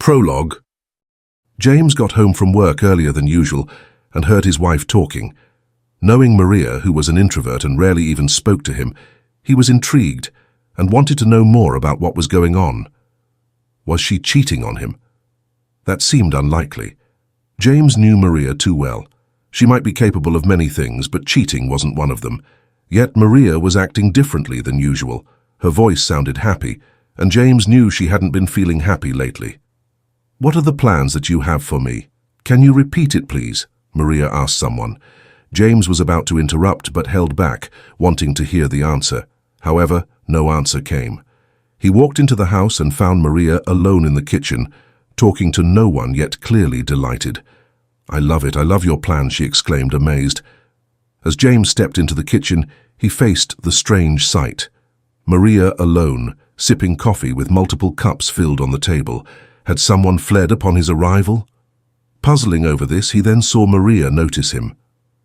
Prologue. James got home from work earlier than usual and heard his wife talking. Knowing Maria, who was an introvert and rarely even spoke to him, he was intrigued and wanted to know more about what was going on. Was she cheating on him? That seemed unlikely. James knew Maria too well. She might be capable of many things, but cheating wasn't one of them. Yet Maria was acting differently than usual. Her voice sounded happy, and James knew she hadn't been feeling happy lately. "What are the plans that you have for me? Can you repeat it, please?" Maria asked someone. James was about to interrupt but held back, wanting to hear the answer. However, no answer came. He walked into the house and found Maria alone in the kitchen, talking to no one yet clearly delighted. I love your plan," she exclaimed, amazed. As James stepped into the kitchen, he faced the strange sight. Maria alone, sipping coffee with multiple cups filled on the table. Had someone fled upon his arrival? Puzzling over this, he then saw Maria notice him.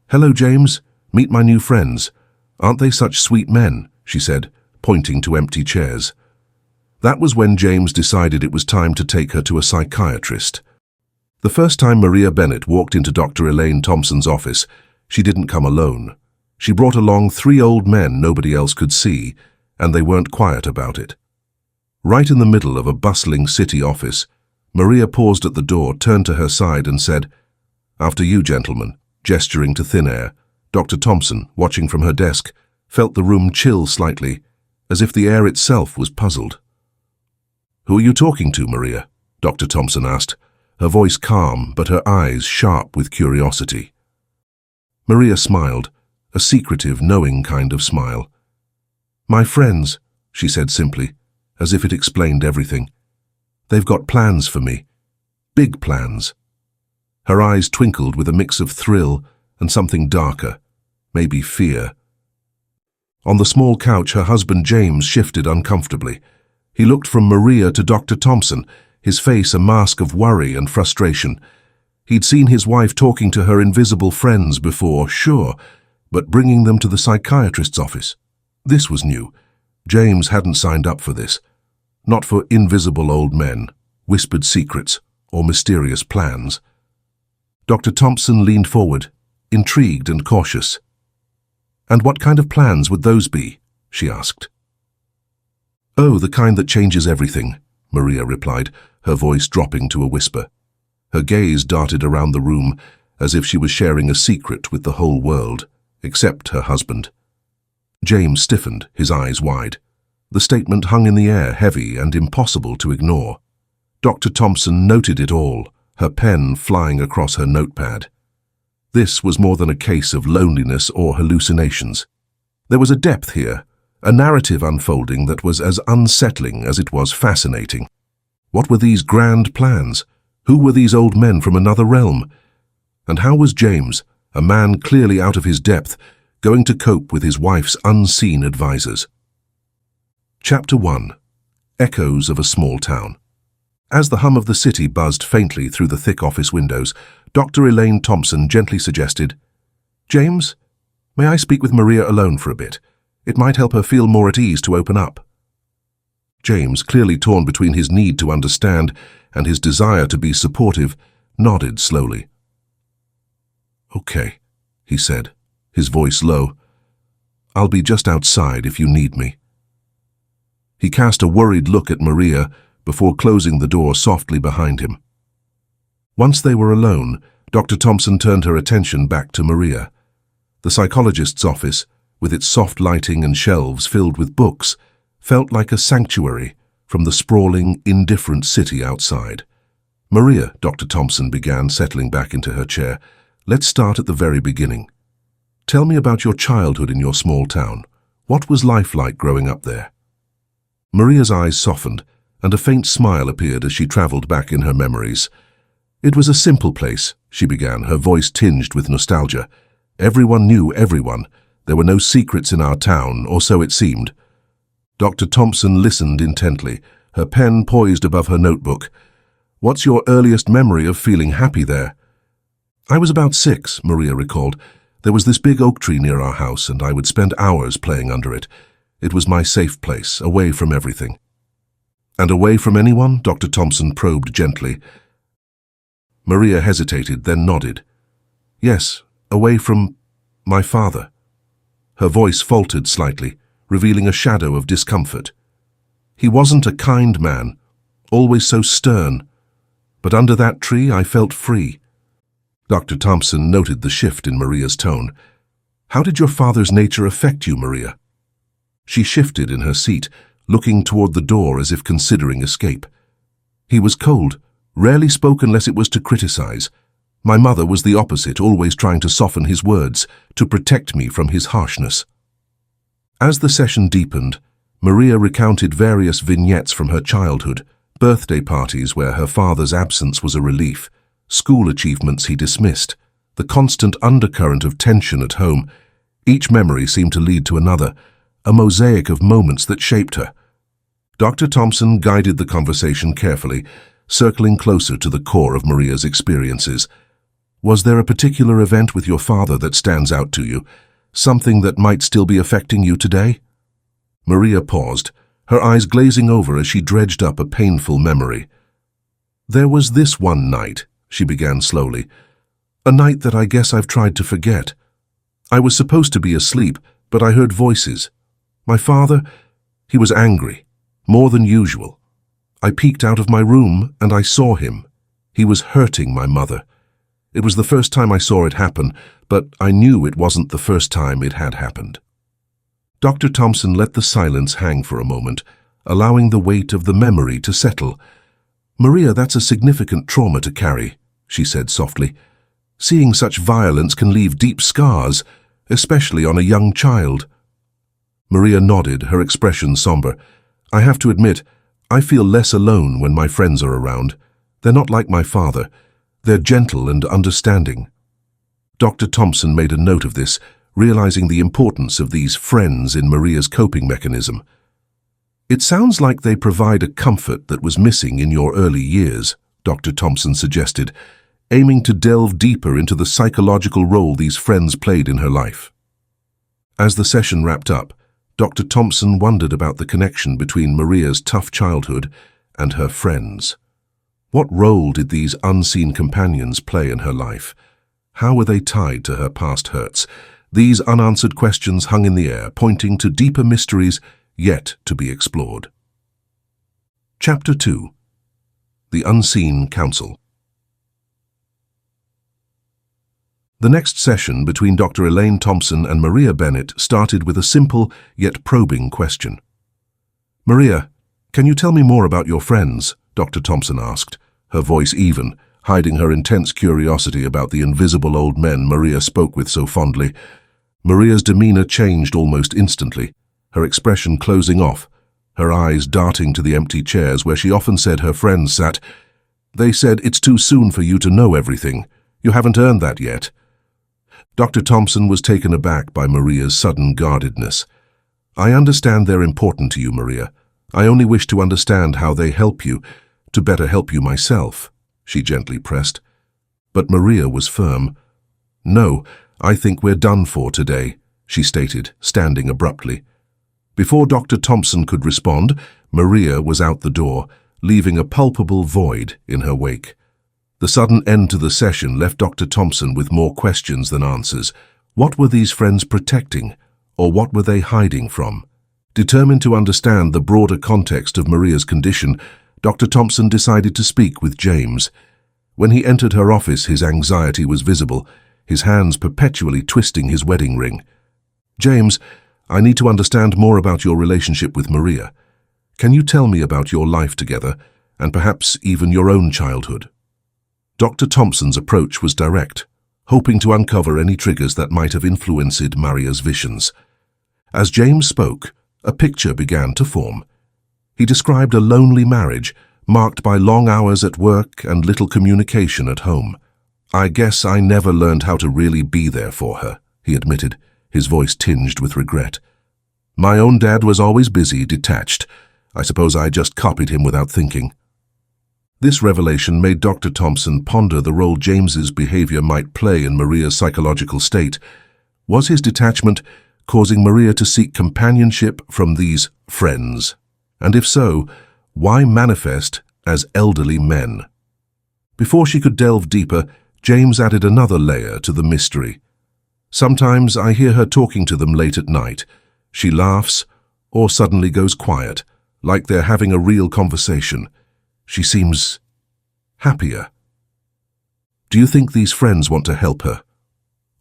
"Hello, James. Meet my new friends. Aren't they such sweet men?" she said, pointing to empty chairs. That was when James decided it was time to take her to a psychiatrist. The first time Maria Bennett walked into Dr. Elaine Thompson's office, she didn't come alone. She brought along 3 old men nobody else could see, and they weren't quiet about it. Right in the middle of a bustling city office, Maria paused at the door, turned to her side and said, "After you, gentlemen," gesturing to thin air. Dr. Thompson, watching from her desk, felt the room chill slightly, as if the air itself was puzzled. "Who are you talking to, Maria?" Dr. Thompson asked, her voice calm but her eyes sharp with curiosity. Maria smiled, a secretive, knowing kind of smile. "My friends," she said simply, as if it explained everything. "They've got plans for me. Big plans." Her eyes twinkled with a mix of thrill and something darker, maybe fear. On the small couch, her husband James shifted uncomfortably. He looked from Maria to Dr. Thompson, his face a mask of worry and frustration. He'd seen his wife talking to her invisible friends before, sure, but bringing them to the psychiatrist's office. This was new. James hadn't signed up for this. Not for invisible old men, whispered secrets, or mysterious plans. Dr. Thompson leaned forward, intrigued and cautious. "And what kind of plans would those be?" she asked. "Oh, the kind that changes everything," Maria replied, her voice dropping to a whisper. Her gaze darted around the room as if she was sharing a secret with the whole world, except her husband. James stiffened, his eyes wide. The statement hung in the air, heavy and impossible to ignore. Dr. Thompson noted it all, her pen flying across her notepad. This was more than a case of loneliness or hallucinations. There was a depth here, a narrative unfolding that was as unsettling as it was fascinating. What were these grand plans? Who were these old men from another realm? And how was James, a man clearly out of his depth, going to cope with his wife's unseen advisors? Chapter 1. Echoes of a Small Town. As the hum of the city buzzed faintly through the thick office windows, Dr. Elaine Thompson gently suggested, "James, may I speak with Maria alone for a bit? It might help her feel more at ease to open up." James, clearly torn between his need to understand and his desire to be supportive, nodded slowly. "Okay," he said, his voice low. "I'll be just outside if you need me." He cast a worried look at Maria before closing the door softly behind him. Once they were alone, Dr. Thompson turned her attention back to Maria. The psychologist's office, with its soft lighting and shelves filled with books, felt like a sanctuary from the sprawling, indifferent city outside. "Maria," Dr. Thompson began, settling back into her chair, "let's start at the very beginning. Tell me about your childhood in your small town. What was life like growing up there?" Maria's eyes softened, and a faint smile appeared as she traveled back in her memories. "It was a simple place," she began, her voice tinged with nostalgia. "Everyone knew everyone. There were no secrets in our town, or so it seemed." Dr. Thompson listened intently, her pen poised above her notebook. "What's your earliest memory of feeling happy there?" "I was about 6, Maria recalled. "There was this big oak tree near our house, and I would spend hours playing under it. It was my safe place, away from everything." And away from anyone? Dr. Thompson probed gently. Maria hesitated, then nodded. Yes, away from my father. Her voice faltered slightly, revealing a shadow of discomfort. He wasn't a kind man, always so stern, but under that tree I felt free. Dr. Thompson noted the shift in Maria's tone. How did your father's nature affect you, Maria? She shifted in her seat, looking toward the door as if considering escape. He was cold, rarely spoke unless it was to criticize. My mother was the opposite, always trying to soften his words, to protect me from his harshness. As the session deepened, Maria recounted various vignettes from her childhood, birthday parties where her father's absence was a relief, school achievements he dismissed, the constant undercurrent of tension at home. Each memory seemed to lead to another, a mosaic of moments that shaped her. Dr. Thompson guided the conversation carefully, circling closer to the core of Maria's experiences. Was there a particular event with your father that stands out to you, something that might still be affecting you today? Maria paused, her eyes glazing over as she dredged up a painful memory. There was this one night, she began slowly, a night that I guess I've tried to forget. I was supposed to be asleep, but I heard voices. My father, he was angry, more than usual. I peeked out of my room and I saw him. He was hurting my mother. It was the first time I saw it happen, but I knew it wasn't the first time it had happened. Dr. Thompson let the silence hang for a moment, allowing the weight of the memory to settle. Maria, that's a significant trauma to carry, she said softly. Seeing such violence can leave deep scars, especially on a young child. Maria nodded, her expression somber. I have to admit, I feel less alone when my friends are around. They're not like my father. They're gentle and understanding. Dr. Thompson made a note of this, realizing the importance of these friends in Maria's coping mechanism. It sounds like they provide a comfort that was missing in your early years, Dr. Thompson suggested, aiming to delve deeper into the psychological role these friends played in her life. As the session wrapped up, Dr. Thompson wondered about the connection between Maria's tough childhood and her friends. What role did these unseen companions play in her life? How were they tied to her past hurts? These unanswered questions hung in the air, pointing to deeper mysteries yet to be explored. Chapter 2. The Unseen Counsel. The next session between Dr. Elaine Thompson and Maria Bennett started with a simple yet probing question. Maria, can you tell me more about your friends? Dr. Thompson asked, her voice even, hiding her intense curiosity about the invisible old men Maria spoke with so fondly. Maria's demeanor changed almost instantly, her expression closing off, her eyes darting to the empty chairs where she often said her friends sat. They said, it's too soon for you to know everything. You haven't earned that yet. Dr. Thompson was taken aback by Maria's sudden guardedness. I understand they're important to you, Maria. I only wish to understand how they help you, to better help you myself, she gently pressed. But Maria was firm. No, I think we're done for today, she stated, standing abruptly. Before Dr. Thompson could respond, Maria was out the door, leaving a palpable void in her wake. The sudden end to the session left Dr. Thompson with more questions than answers. What were these friends protecting, or what were they hiding from? Determined to understand the broader context of Maria's condition, Dr. Thompson decided to speak with James. When he entered her office, his anxiety was visible, his hands perpetually twisting his wedding ring. James, I need to understand more about your relationship with Maria. Can you tell me about your life together, and perhaps even your own childhood? Dr. Thompson's approach was direct, hoping to uncover any triggers that might have influenced Maria's visions. As James spoke, a picture began to form. He described a lonely marriage, marked by long hours at work and little communication at home. I guess I never learned how to really be there for her, he admitted, his voice tinged with regret. My own dad was always busy, detached. I suppose I just copied him without thinking. This revelation made Dr. Thompson ponder the role James's behavior might play in Maria's psychological state. Was his detachment causing Maria to seek companionship from these friends? And if so, Why manifest as elderly men? Before she could delve deeper, James added another layer to the mystery. Sometimes I hear her talking to them late at night. She laughs, or suddenly goes quiet, like they're having a real conversation. She seems happier. Do you think these friends want to help her?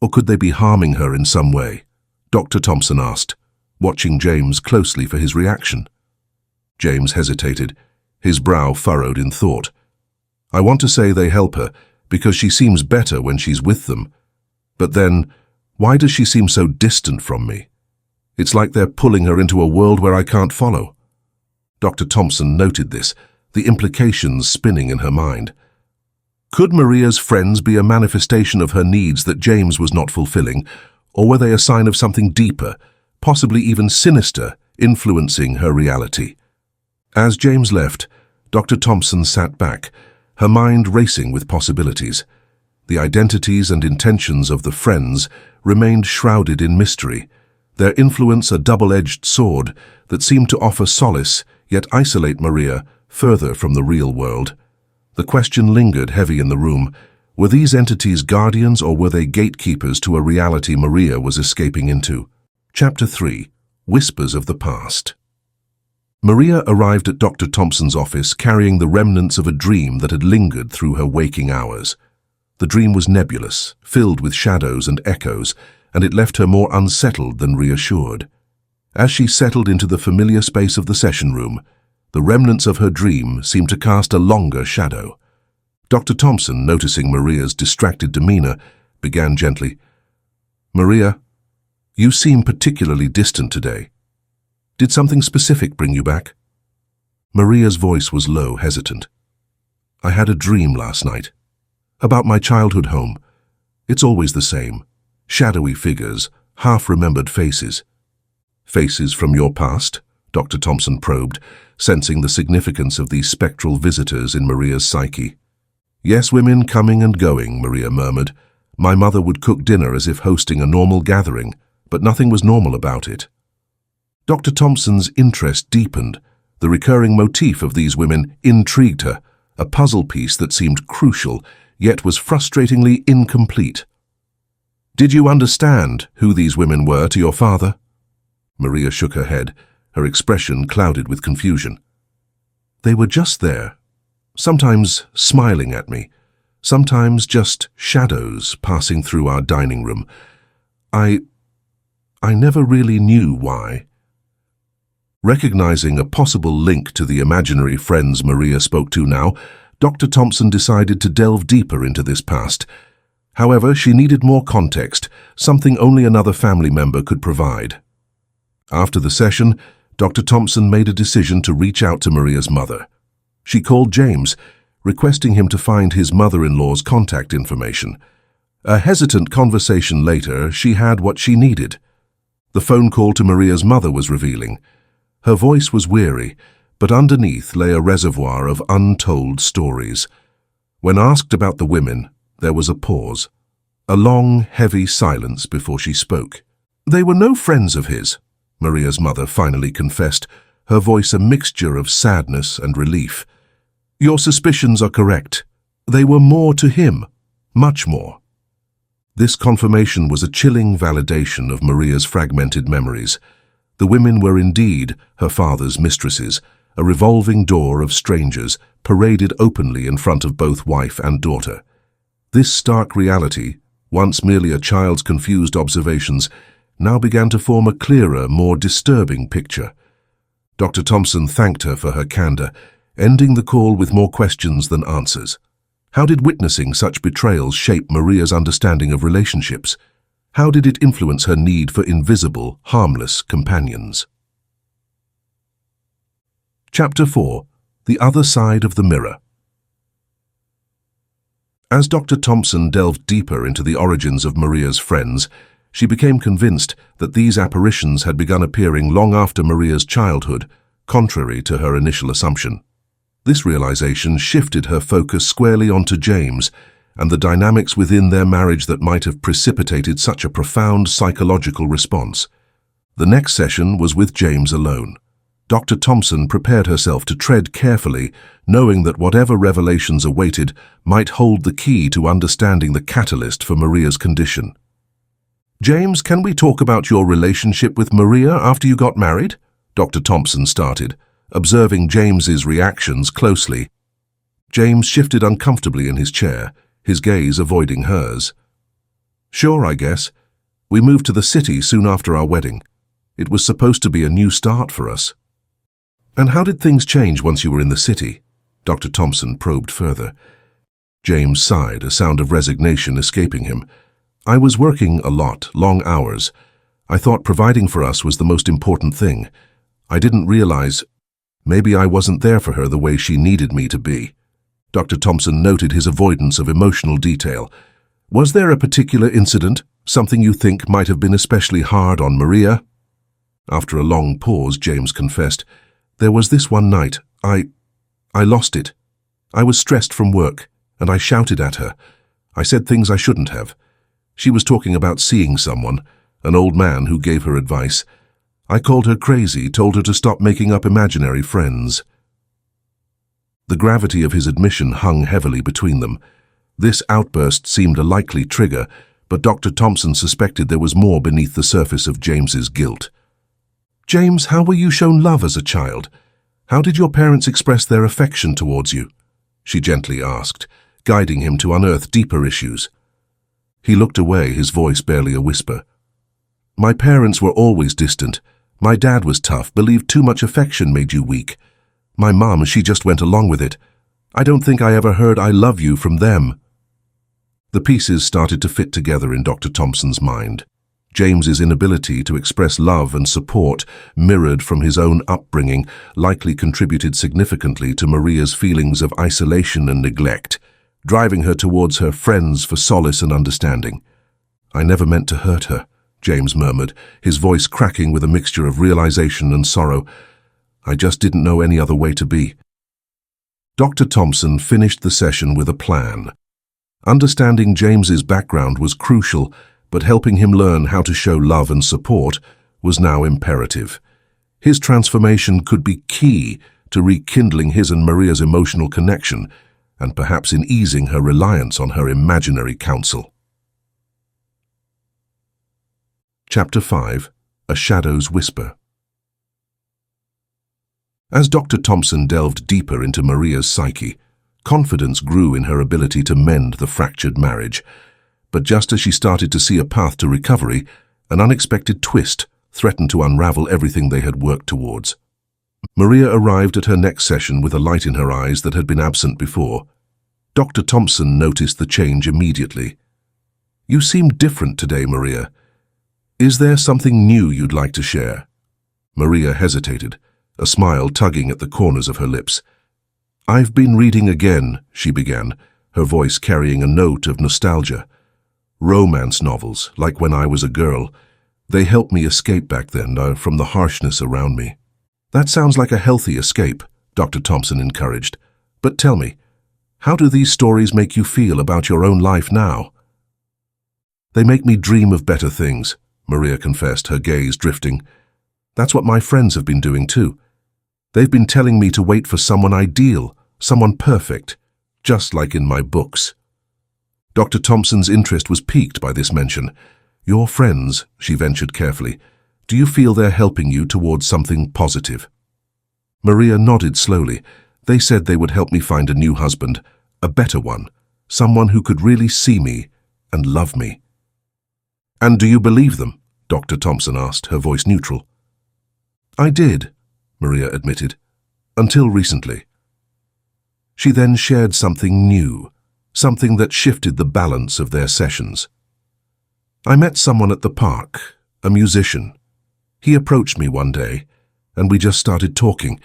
Or could they be harming her in some way? Dr. Thompson asked, watching James closely for his reaction. James hesitated, his brow furrowed in thought. I want to say they help her because she seems better when she's with them. But then, why does she seem so distant from me? It's like they're pulling her into a world where I can't follow. Dr. Thompson noted this, the implications spinning in her mind. Could Maria's friends be a manifestation of her needs that James was not fulfilling, or were they a sign of something deeper, possibly even sinister, influencing her reality? As James left, Dr. Thompson sat back, her mind racing with possibilities. The identities and intentions of the friends remained shrouded in mystery, their influence a double-edged sword that seemed to offer solace yet isolate Maria further from the real world. The question lingered heavy in the room. Were these entities guardians or were they gatekeepers to a reality Maria was escaping into? Chapter 3. Whispers of the Past. Maria arrived at Dr. Thompson's office carrying the remnants of a dream that had lingered through her waking hours. The dream was nebulous, filled with shadows and echoes, and it left her more unsettled than reassured. As she settled into the familiar space of the session room, the remnants of her dream seemed to cast a longer shadow. Dr. Thompson, noticing Maria's distracted demeanor, began gently. Maria, you seem particularly distant today. Did something specific bring you back? Maria's voice was low, hesitant. I had a dream last night. About my childhood home. It's always the same. Shadowy figures, half-remembered faces. Faces from your past? Dr. Thompson probed, sensing the significance of these spectral visitors in Maria's psyche. Yes, women coming and going, Maria murmured. My mother would cook dinner as if hosting a normal gathering, but nothing was normal about it. Dr. Thompson's interest deepened. The recurring motif of these women intrigued her, a puzzle piece that seemed crucial, yet was frustratingly incomplete. Did you understand who these women were to your father? Maria shook her head, her expression clouded with confusion. They were just there, sometimes smiling at me, sometimes just shadows passing through our dining room. I never really knew why. Recognizing a possible link to the imaginary friends Maria spoke to now, Dr. Thompson decided to delve deeper into this past. However, she needed more context, something only another family member could provide. After the session, Dr. Thompson made a decision to reach out to Maria's mother. She called James, requesting him to find his mother-in-law's contact information. A hesitant conversation later, she had what she needed. The phone call to Maria's mother was revealing. Her voice was weary, but underneath lay a reservoir of untold stories. When asked about the women, there was a pause, a long, heavy silence before she spoke. They were no friends of his, Maria's mother finally confessed, her voice a mixture of sadness and relief. Your suspicions are correct. They were more to him, much more. This confirmation was a chilling validation of Maria's fragmented memories. The women were indeed her father's mistresses, a revolving door of strangers paraded openly in front of both wife and daughter. This stark reality, once merely a child's confused observations, now began to form a clearer, more disturbing picture. Dr. Thompson thanked her for her candor, ending the call with more questions than answers. How did witnessing such betrayals shape Maria's understanding of relationships? How did it influence her need for invisible, harmless companions? Chapter 4. The Other Side of the Mirror. As Dr. Thompson delved deeper into the origins of Maria's friends, she became convinced that these apparitions had begun appearing long after Maria's childhood, contrary to her initial assumption. This realization shifted her focus squarely onto James and the dynamics within their marriage that might have precipitated such a profound psychological response. The next session was with James alone. Dr. Thompson prepared herself to tread carefully, knowing that whatever revelations awaited might hold the key to understanding the catalyst for Maria's condition. "James, can we talk about your relationship with Maria after you got married?" Dr. Thompson started, observing James's reactions closely. James shifted uncomfortably in his chair, his gaze avoiding hers. "Sure, I guess. We moved to the city soon after our wedding. It was supposed to be a new start for us." "And how did things change once you were in the city?" Dr. Thompson probed further. James sighed, a sound of resignation escaping him. "I was working a lot, long hours. I thought providing for us was the most important thing. I didn't realize maybe I wasn't there for her the way she needed me to be." Dr. Thompson noted his avoidance of emotional detail. "Was there a particular incident, something you think might have been especially hard on Maria?" After a long pause, James confessed, "There was this one night. I lost it. I was stressed from work, and I shouted at her. I said things I shouldn't have. She was talking about seeing someone, an old man who gave her advice. I called her crazy, told her to stop making up imaginary friends." The gravity of his admission hung heavily between them. This outburst seemed a likely trigger, but Dr. Thompson suspected there was more beneath the surface of James's guilt. "James, how were you shown love as a child? How did your parents express their affection towards you?" she gently asked, guiding him to unearth deeper issues. He looked away, his voice barely a whisper. "My parents were always distant. My dad was tough, believed too much affection made you weak. My mom, she just went along with it. I don't think I ever heard 'I love you' from them." The pieces started to fit together in Dr. Thompson's mind. James's inability to express love and support, mirrored from his own upbringing, likely contributed significantly to Maria's feelings of isolation and neglect, driving her towards her friends for solace and understanding. "I never meant to hurt her," James murmured, his voice cracking with a mixture of realization and sorrow. "I just didn't know any other way to be." Dr. Thompson finished the session with a plan. Understanding James's background was crucial, but helping him learn how to show love and support was now imperative. His transformation could be key to rekindling his and Maria's emotional connection, and perhaps in easing her reliance on her imaginary counsel. Chapter 5. A Shadow's Whisper. As Dr. Thompson delved deeper into Maria's psyche, confidence grew in her ability to mend the fractured marriage. But just as she started to see a path to recovery, an unexpected twist threatened to unravel everything they had worked towards. Maria arrived at her next session with a light in her eyes that had been absent before. Dr. Thompson noticed the change immediately. "You seem different today, Maria. Is there something new you'd like to share?" Maria hesitated, a smile tugging at the corners of her lips. "I've been reading again," she began, her voice carrying a note of nostalgia. "Romance novels, like when I was a girl. They helped me escape back then from the harshness around me." "That sounds like a healthy escape," Dr. Thompson encouraged. "But tell me, how do these stories make you feel about your own life now?" "They make me dream of better things," Maria confessed, her gaze drifting. "That's what my friends have been doing too. They've been telling me to wait for someone ideal, someone perfect, just like in my books." Dr. Thompson's interest was piqued by this mention. "Your friends," she ventured carefully, "do you feel they're helping you towards something positive?" Maria nodded slowly. "They said they would help me find a new husband, a better one, someone who could really see me and love me." "And do you believe them?" Dr. Thompson asked, her voice neutral. "I did," Maria admitted, "until recently." She then shared something new, something that shifted the balance of their sessions. "I met someone at the park, a musician. He approached me one day, and we just started talking.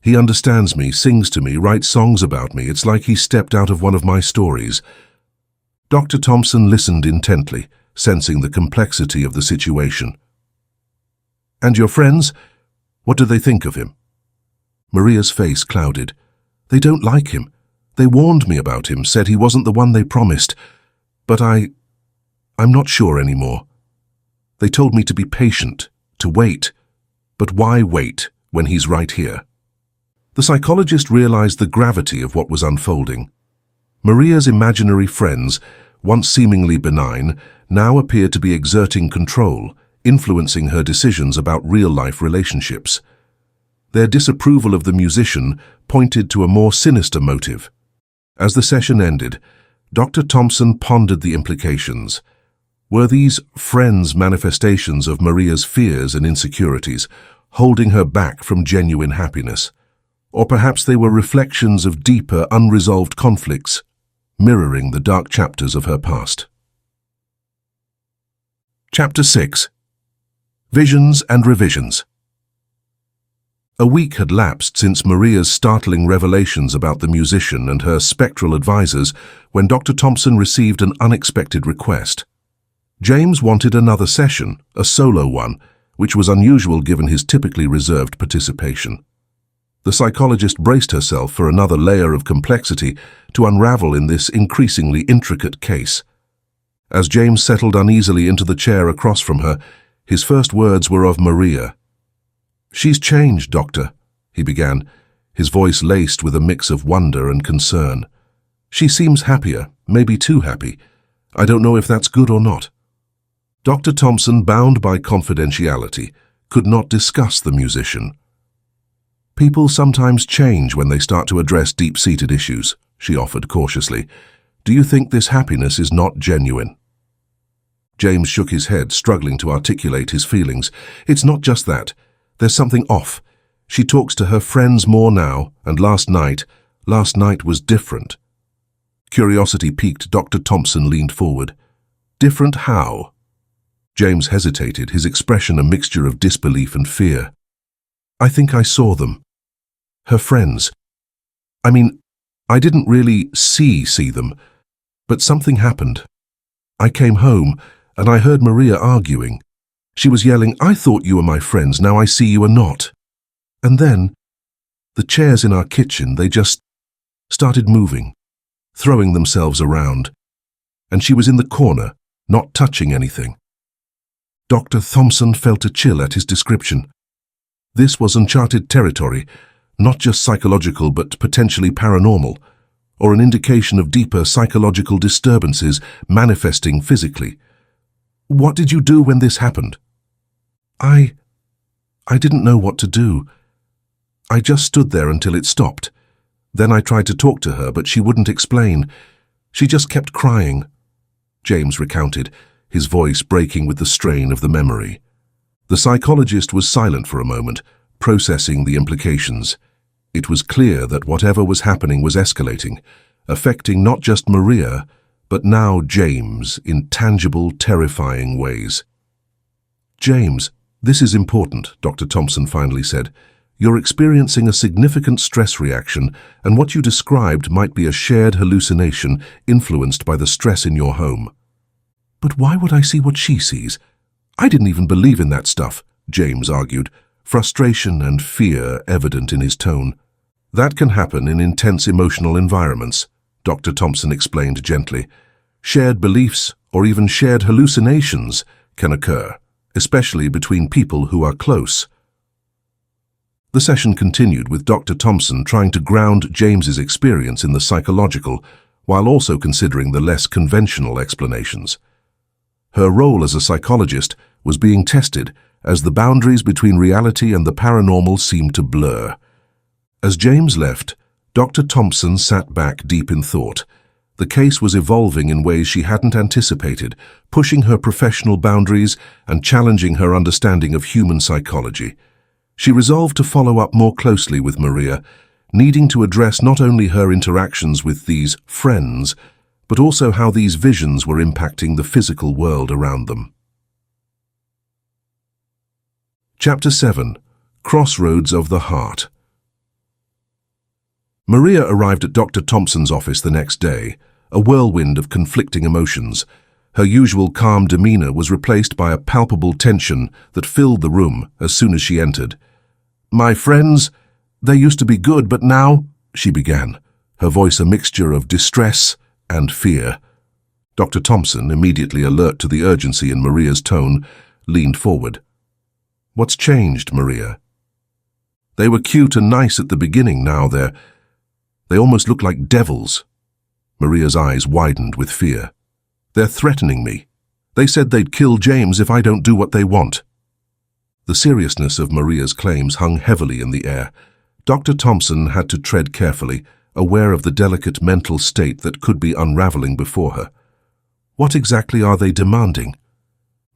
He understands me, sings to me, writes songs about me. It's like he stepped out of one of my stories." Dr. Thompson listened intently, sensing the complexity of the situation. "And your friends? What do they think of him?" Maria's face clouded. "They don't like him. They warned me about him, said he wasn't the one they promised. But I'm not sure anymore. They told me to be patient, to wait. But why wait when he's right here? The psychologist realized the gravity of what was unfolding. Maria's imaginary friends, once seemingly benign, now appeared to be exerting control, influencing her decisions about real-life relationships. Their disapproval of the musician pointed to a more sinister motive. As the session ended, Dr. Thompson pondered the implications. Were these friends manifestations of Maria's fears and insecurities, holding her back from genuine happiness? Or perhaps they were reflections of deeper, unresolved conflicts, mirroring the dark chapters of her past. Chapter 6. Visions and Revisions. A week had lapsed since Maria's startling revelations about the musician and her spectral advisors when Dr. Thompson received an unexpected request. James wanted another session, a solo one, which was unusual given his typically reserved participation. The psychologist braced herself for another layer of complexity to unravel in this increasingly intricate case. As James settled uneasily into the chair across from her, his first words were of Maria. "She's changed, Doctor," he began, his voice laced with a mix of wonder and concern. "She seems happier, maybe too happy. I don't know if that's good or not." Dr. Thompson, bound by confidentiality, could not discuss the musician. "People sometimes change when they start to address deep-seated issues," she offered cautiously. "Do you think this happiness is not genuine?" James shook his head, struggling to articulate his feelings. "It's not just that. There's something off. She talks to her friends more now, and last night was different." Curiosity piqued. Dr. Thompson leaned forward. "Different how?" James hesitated, his expression a mixture of disbelief and fear. "I think I saw them. Her friends. I mean, I didn't really see them, but something happened. I came home, and I heard Maria arguing. She was yelling, 'I thought you were my friends, now I see you are not.' And then, the chairs in our kitchen, they just started moving, throwing themselves around, and she was in the corner, not touching anything." Dr. Thompson felt a chill at his description. This was uncharted territory, not just psychological but potentially paranormal, or an indication of deeper psychological disturbances manifesting physically. "What did you do when this happened?" I didn't know what to do. I just stood there until it stopped. Then I tried to talk to her, but she wouldn't explain. She just kept crying," James recounted, his voice breaking with the strain of the memory. The psychologist was silent for a moment, processing the implications. It was clear that whatever was happening was escalating, affecting not just Maria, but now James in tangible, terrifying ways. "James, this is important," Dr. Thompson finally said. "You're experiencing a significant stress reaction, and what you described might be a shared hallucination influenced by the stress in your home." "But why would I see what she sees? I didn't even believe in that stuff," James argued, frustration and fear evident in his tone. "That can happen in intense emotional environments," Dr. Thompson explained gently. "Shared beliefs or even shared hallucinations can occur, especially between people who are close." The session continued with Dr. Thompson trying to ground James's experience in the psychological, while also considering the less conventional explanations. Her role as a psychologist was being tested as the boundaries between reality and the paranormal seemed to blur. As James left, Dr. Thompson sat back deep in thought. The case was evolving in ways she hadn't anticipated, pushing her professional boundaries and challenging her understanding of human psychology. She resolved to follow up more closely with Maria, needing to address not only her interactions with these friends, but also how these visions were impacting the physical world around them. Chapter 7. Crossroads of the Heart. Maria arrived at Dr. Thompson's office the next day, a whirlwind of conflicting emotions. Her usual calm demeanor was replaced by a palpable tension that filled the room as soon as she entered. "My friends, they used to be good, but now," she began, her voice a mixture of distress and fear. Dr. Thompson, immediately alert to the urgency in Maria's tone, leaned forward. "What's changed, Maria?" They were cute and nice at the beginning, now they almost look like devils. Maria's eyes widened with fear. They're threatening me. They said they'd kill James if I don't do what they want. The seriousness of Maria's claims hung heavily in the air. Dr. Thompson had to tread carefully, aware of the delicate mental state that could be unraveling before her. What exactly are they demanding?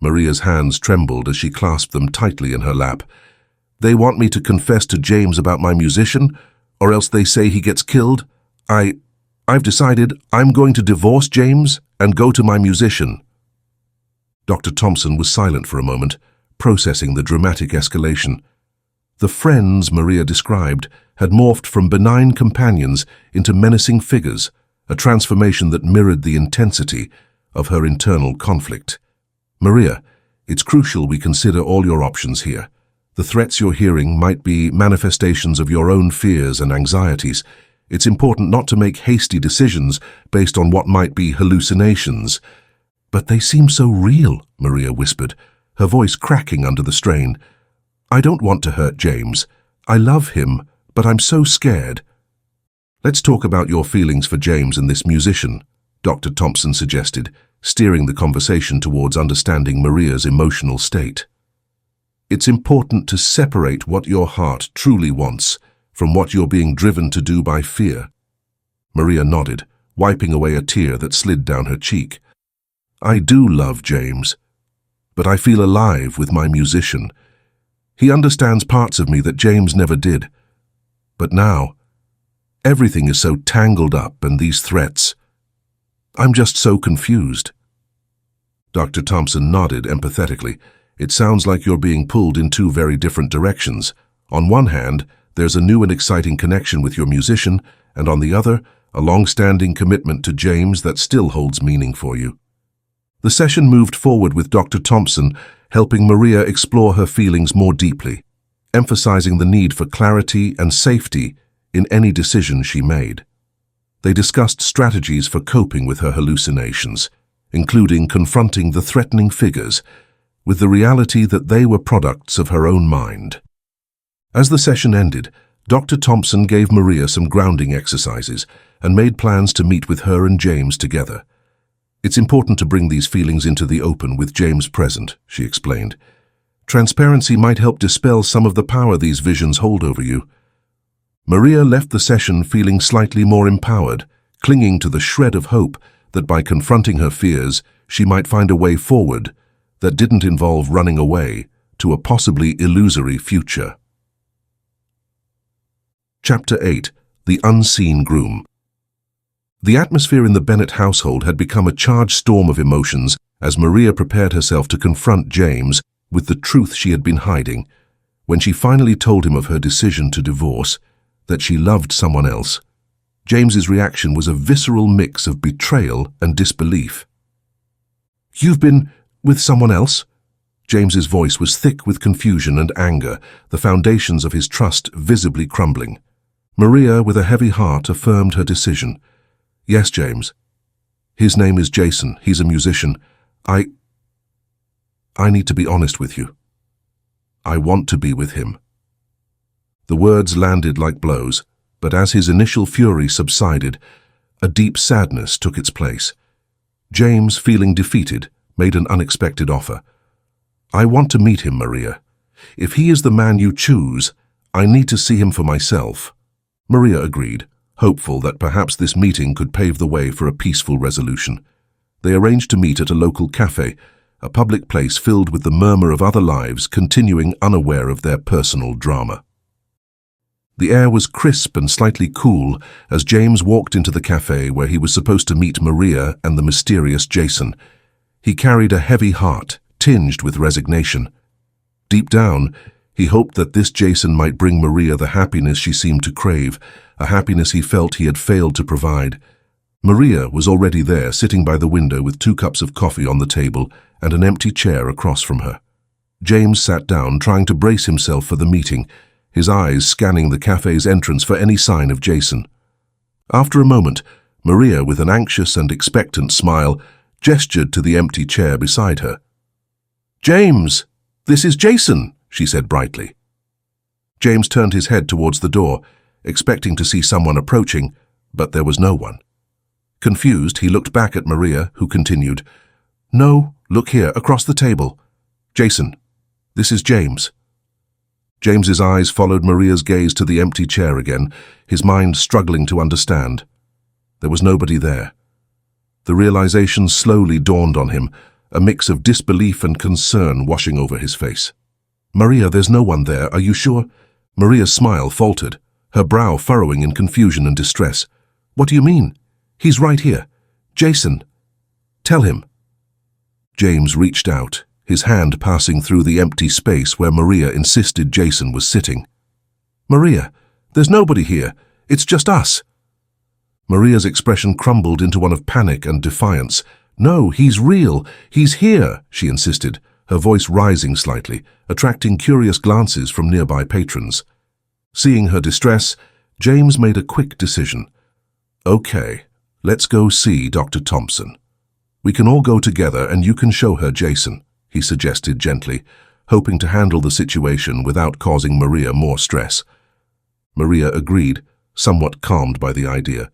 Maria's hands trembled as she clasped them tightly in her lap. They want me to confess to James about my musician, or else they say he gets killed. I've decided I'm going to divorce James and go to my musician. Dr. Thompson was silent for a moment, processing the dramatic escalation. The friends Maria described had morphed from benign companions into menacing figures, a transformation that mirrored the intensity of her internal conflict. Maria, it's crucial we consider all your options here. The threats you're hearing might be manifestations of your own fears and anxieties. It's important not to make hasty decisions based on what might be hallucinations. But they seem so real, Maria whispered, her voice cracking under the strain. I don't want to hurt James. I love him, but I'm so scared. Let's talk about your feelings for James and this musician, Dr. Thompson suggested, steering the conversation towards understanding Maria's emotional state. It's important to separate what your heart truly wants from what you're being driven to do by fear. Maria nodded, wiping away a tear that slid down her cheek. I do love James, but I feel alive with my musician. He understands parts of me that James never did. But now, everything is so tangled up, and these threats. I'm just so confused. Dr. Thompson nodded empathetically. It sounds like you're being pulled in two very different directions. On one hand, there's a new and exciting connection with your musician, and on the other, a long-standing commitment to James that still holds meaning for you. The session moved forward with Dr. Thompson, helping Maria explore her feelings more deeply, emphasizing the need for clarity and safety in any decision she made. They discussed strategies for coping with her hallucinations, including confronting the threatening figures with the reality that they were products of her own mind. As the session ended, Dr. Thompson gave Maria some grounding exercises and made plans to meet with her and James together. It's important to bring these feelings into the open with James present, she explained. Transparency might help dispel some of the power these visions hold over you. Maria left the session feeling slightly more empowered, clinging to the shred of hope that by confronting her fears, she might find a way forward that didn't involve running away to a possibly illusory future. Chapter 8. The Unseen Groom. The atmosphere in the Bennett household had become a charged storm of emotions as Maria prepared herself to confront James with the truth she had been hiding. When she finally told him of her decision to divorce, that she loved someone else, James's reaction was a visceral mix of betrayal and disbelief. You've been with someone else? James's voice was thick with confusion and anger, the foundations of his trust visibly crumbling. Maria, with a heavy heart, affirmed her decision. Yes, James. His name is Jason. He's a musician. I need to be honest with you. I want to be with him. The words landed like blows, but as his initial fury subsided, a deep sadness took its place. James, feeling defeated, made an unexpected offer. I want to meet him, Maria. If he is the man you choose, I need to see him for myself. Maria agreed, hopeful that perhaps this meeting could pave the way for a peaceful resolution. They arranged to meet at a local cafe, a public place filled with the murmur of other lives continuing unaware of their personal drama. The air was crisp and slightly cool as James walked into the cafe where he was supposed to meet Maria and the mysterious Jason. He carried a heavy heart, tinged with resignation. Deep down, he hoped that this Jason might bring Maria the happiness she seemed to crave, a happiness he felt he had failed to provide. Maria was already there, sitting by the window with 2 cups of coffee on the table and an empty chair across from her. James sat down, trying to brace himself for the meeting, his eyes scanning the cafe's entrance for any sign of Jason. After a moment, Maria, with an anxious and expectant smile, gestured to the empty chair beside her. "James, this is Jason," she said brightly. James turned his head towards the door, expecting to see someone approaching, but there was no one. Confused, he looked back at Maria, who continued, "No, look here, across the table. Jason, this is James." James's eyes followed Maria's gaze to the empty chair again, his mind struggling to understand. There was nobody there. The realization slowly dawned on him, a mix of disbelief and concern washing over his face. "Maria, there's no one there, are you sure?" Maria's smile faltered, her brow furrowing in confusion and distress. "What do you mean? He's right here. Jason. Tell him." James reached out, his hand passing through the empty space where Maria insisted Jason was sitting. "Maria, there's nobody here. It's just us." Maria's expression crumbled into one of panic and defiance. "No, he's real. He's here," she insisted, her voice rising slightly, attracting curious glances from nearby patrons. Seeing her distress, James made a quick decision. "Okay, let's go see Dr. Thompson. We can all go together and you can show her Jason," he suggested gently, hoping to handle the situation without causing Maria more stress. Maria agreed, somewhat calmed by the idea.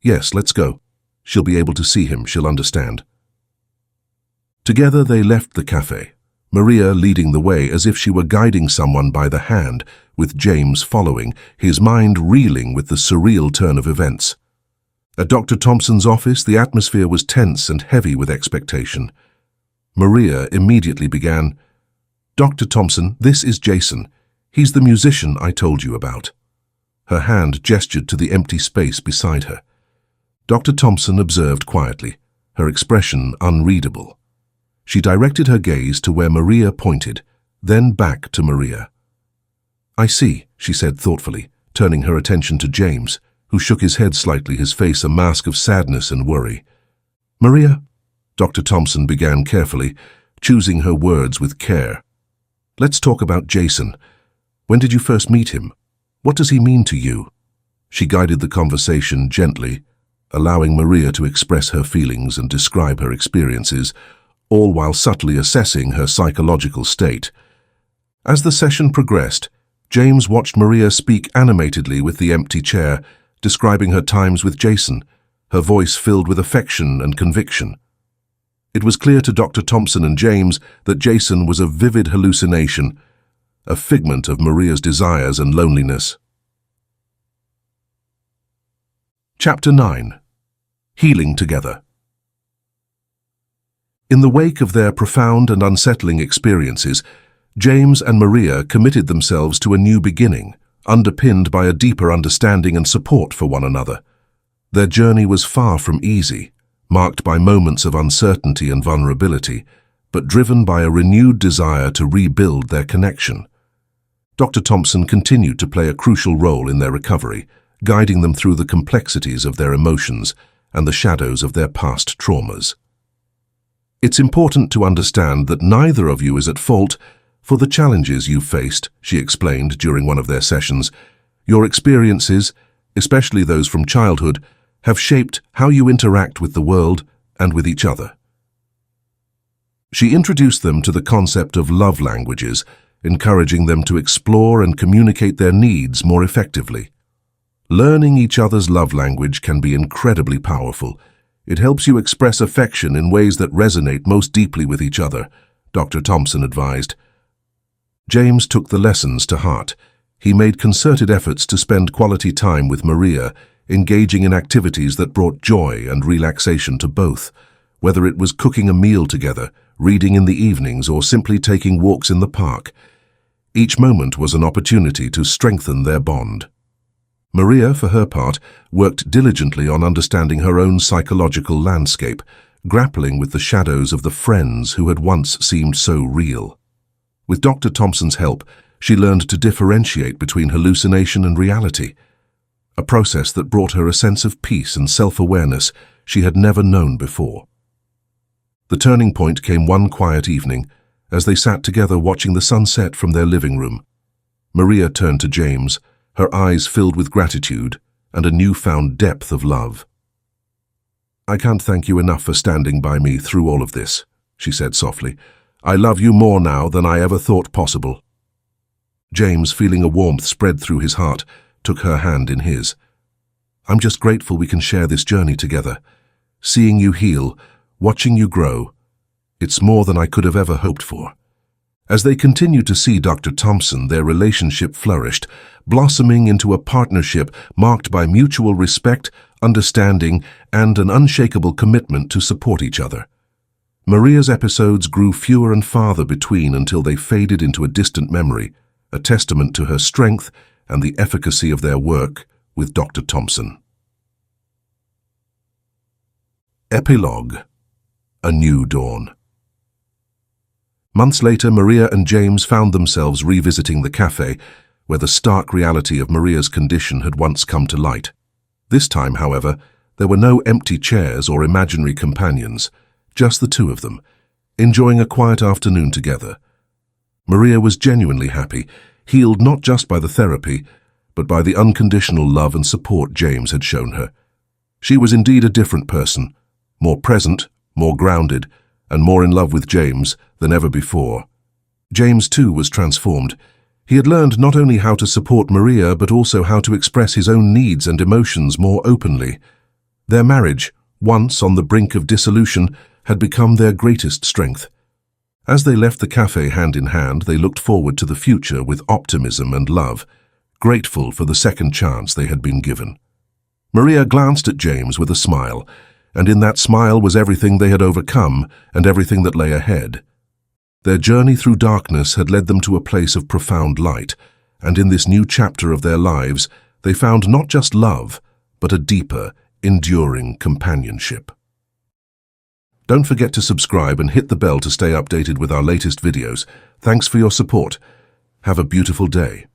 "Yes, let's go. She'll be able to see him, she'll understand." Together they left the cafe, Maria leading the way as if she were guiding someone by the hand, with James following, his mind reeling with the surreal turn of events. At Dr. Thompson's office, the atmosphere was tense and heavy with expectation. Maria immediately began, "Dr. Thompson, this is Jason. He's the musician I told you about." Her hand gestured to the empty space beside her. Dr. Thompson observed quietly, her expression unreadable. She directed her gaze to where Maria pointed, then back to Maria. "I see," she said thoughtfully, turning her attention to James, who shook his head slightly, his face a mask of sadness and worry. "Maria," Dr. Thompson began carefully, choosing her words with care. "Let's talk about Jason. When did you first meet him? What does he mean to you?" She guided the conversation gently, allowing Maria to express her feelings and describe her experiences, all while subtly assessing her psychological state. As the session progressed, James watched Maria speak animatedly with the empty chair, describing her times with Jason, her voice filled with affection and conviction. It was clear to Dr. Thompson and James that Jason was a vivid hallucination, a figment of Maria's desires and loneliness. Chapter 9. Healing Together. In the wake of their profound and unsettling experiences, James and Maria committed themselves to a new beginning, underpinned by a deeper understanding and support for one another. Their journey was far from easy, marked by moments of uncertainty and vulnerability, but driven by a renewed desire to rebuild their connection. Dr. Thompson continued to play a crucial role in their recovery, guiding them through the complexities of their emotions and the shadows of their past traumas. "It's important to understand that neither of you is at fault for the challenges you've faced," she explained during one of their sessions. "Your experiences, especially those from childhood, have shaped how you interact with the world and with each other." She introduced them to the concept of love languages, encouraging them to explore and communicate their needs more effectively. Learning each other's love language can be incredibly powerful. It helps you express affection in ways that resonate most deeply with each other, Dr. Thompson advised. James took the lessons to heart. He made concerted efforts to spend quality time with Maria, engaging in activities that brought joy and relaxation to both, whether it was cooking a meal together, reading in the evenings, or simply taking walks in the park. Each moment was an opportunity to strengthen their bond. Maria, for her part, worked diligently on understanding her own psychological landscape, grappling with the shadows of the friends who had once seemed so real. With Dr. Thompson's help, she learned to differentiate between hallucination and reality, a process that brought her a sense of peace and self-awareness she had never known before. The turning point came one quiet evening, as they sat together watching the sunset from their living room. Maria turned to James, her eyes filled with gratitude and a newfound depth of love. "I can't thank you enough for standing by me through all of this," she said softly. "I love you more now than I ever thought possible." James, feeling a warmth spread through his heart, took her hand in his. "I'm just grateful we can share this journey together. Seeing you heal, watching you grow, it's more than I could have ever hoped for." As they continued to see Dr. Thompson, their relationship flourished, blossoming into a partnership marked by mutual respect, understanding, and an unshakable commitment to support each other. Maria's episodes grew fewer and farther between until they faded into a distant memory, a testament to her strength and the efficacy of their work with Dr. Thompson. Epilogue: A New Dawn. Months later, Maria and James found themselves revisiting the cafe, where the stark reality of Maria's condition had once come to light. This time, however, there were no empty chairs or imaginary companions, just the two of them, enjoying a quiet afternoon together. Maria was genuinely happy, healed not just by the therapy, but by the unconditional love and support James had shown her. She was indeed a different person, more present, more grounded, and more in love with James than ever before. James, too, was transformed. He had learned not only how to support Maria, but also how to express his own needs and emotions more openly. Their marriage, once on the brink of dissolution, had become their greatest strength. As they left the cafe hand in hand, they looked forward to the future with optimism and love, grateful for the second chance they had been given. Maria glanced at James with a smile, and in that smile was everything they had overcome and everything that lay ahead. Their journey through darkness had led them to a place of profound light, and in this new chapter of their lives, they found not just love, but a deeper, enduring companionship. Don't forget to subscribe and hit the bell to stay updated with our latest videos. Thanks for your support. Have a beautiful day.